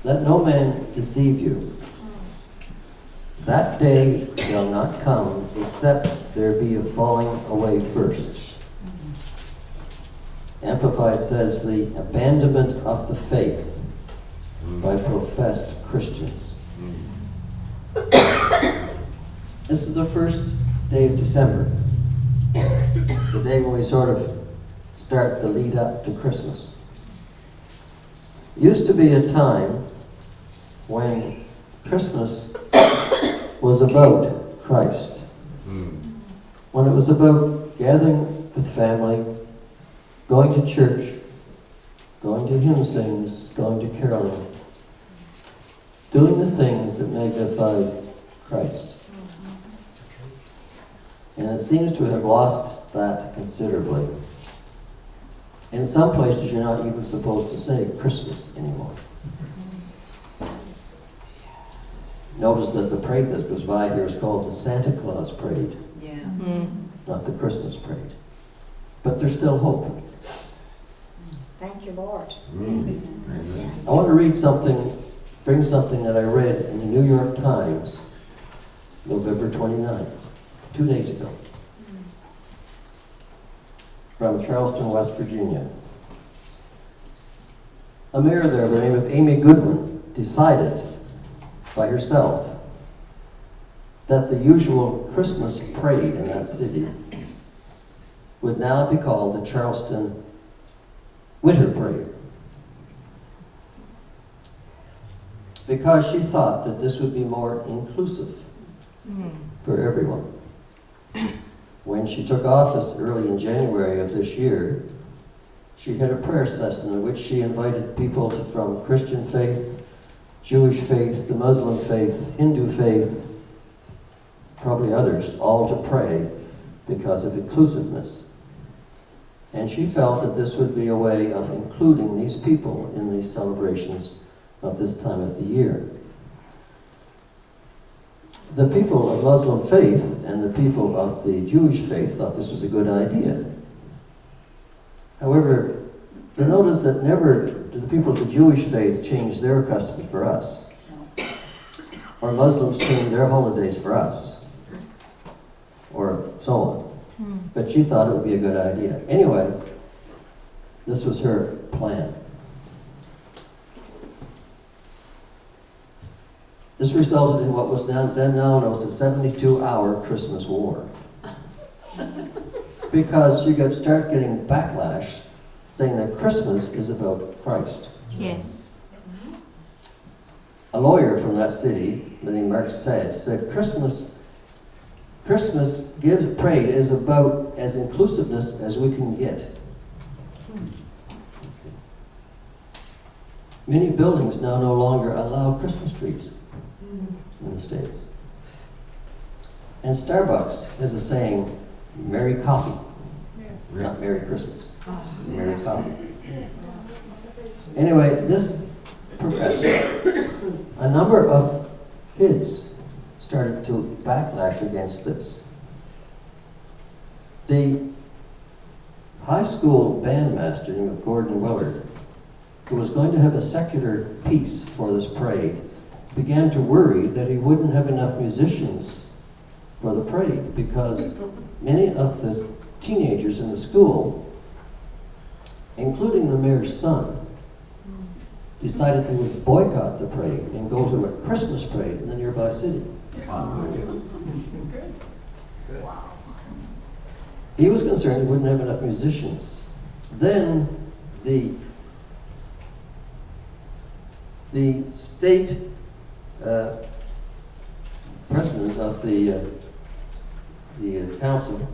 Let no man deceive you. That day shall not come except there be a falling away first. Amplified says the abandonment of the faith by professed Christians. This is the first day of December, the day when we sort of start the lead up to Christmas. It used to be a time when Christmas was about Christ. When it was about gathering with family, going to church, going to hymn sings, going to caroling, doing the things that magnified Christ. And it seems to have lost that considerably. In some places, you're not even supposed to say Christmas anymore. Notice that the parade that goes by here is called the Santa Claus Parade, not the Christmas Parade. But there's still hope. Thank you, Lord. Yes. I want to read something, bring something that I read in the New York Times, November 29th, 2 days ago, from Charleston, West Virginia. A mayor there by the name of Amy Goodwin decided by herself that the usual Christmas parade in that city would now be called the Charleston Winter Parade, because she thought that this would be more inclusive for everyone. When she took office early in January of this year, she had a prayer session in which she invited people from Christian faith, Jewish faith, the Muslim faith, Hindu faith, probably others, all to pray because of inclusiveness. And she felt that this would be a way of including these people in the celebrations of this time of the year. The people of Muslim faith and the people of the Jewish faith thought this was a good idea. However, you notice that never do the people of the Jewish faith change their customs for us, or Muslims change their holidays for us, or so on. But she thought it would be a good idea. Anyway, this was her plan. This resulted in what was then known as the 72-hour Christmas war. Because you start getting backlash saying that Christmas is about Christ. Yes. A lawyer from that city, the name Mark said Christmas parade is about as inclusiveness as we can get. Many buildings now no longer allow Christmas trees in the States. And Starbucks has a saying, Merry Coffee. Not Merry Christmas. Merry Coffee. Anyway, this progressed. A number of kids started to backlash against this. The high school bandmaster named Gordon Willard, who was going to have a secular piece for this parade, began to worry that he wouldn't have enough musicians for the parade because many of the teenagers in the school, including the mayor's son, decided they would boycott the parade and go to a Christmas parade in the nearby city. He was concerned he wouldn't have enough musicians. Then the state president of the council,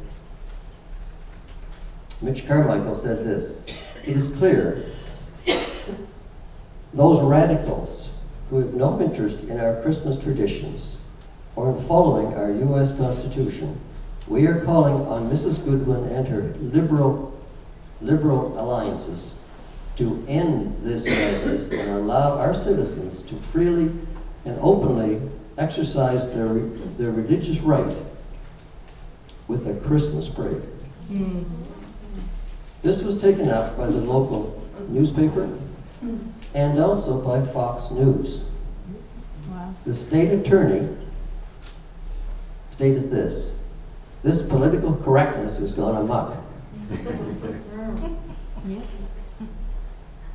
Mitch Carmichael, said this: "It is clear those radicals who have no interest in our Christmas traditions or in following our U.S. Constitution, we are calling on Mrs. Goodwin and her liberal alliances to end this madness and allow our citizens to freely and openly exercise their religious right with a Christmas parade." This was taken up by the local newspaper and also by Fox News. Wow. The state attorney stated this political correctness has gone amok,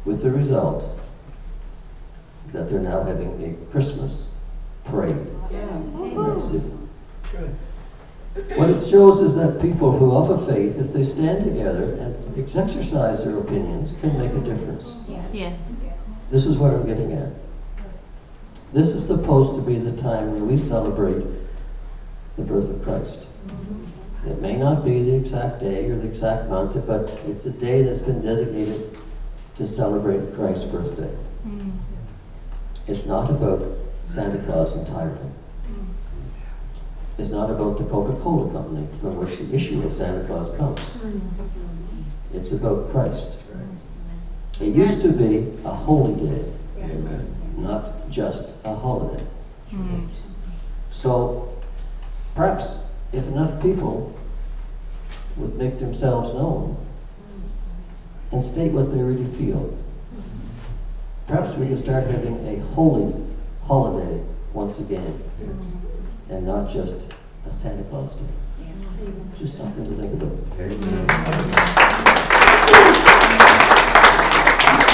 with the result that they're now having a Christmas parade. That's it. What it shows is that people who offer faith, if they stand together and exercise their opinions, can make a difference. Yes. This is what I'm getting at. This is supposed to be the time when we celebrate the birth of Christ. It may not be the exact day or the exact month, but it's a day that's been designated to celebrate Christ's birthday. It's not about Santa Claus entirely. It's not about the Coca-Cola company from which the issue of Santa Claus comes. It's about Christ. It used to be a holy day, not just a holiday. So perhaps if enough people would make themselves known and state what they really feel, perhaps we can start having a holy holiday once again, and not just a Santa Claus day. Just something to think about.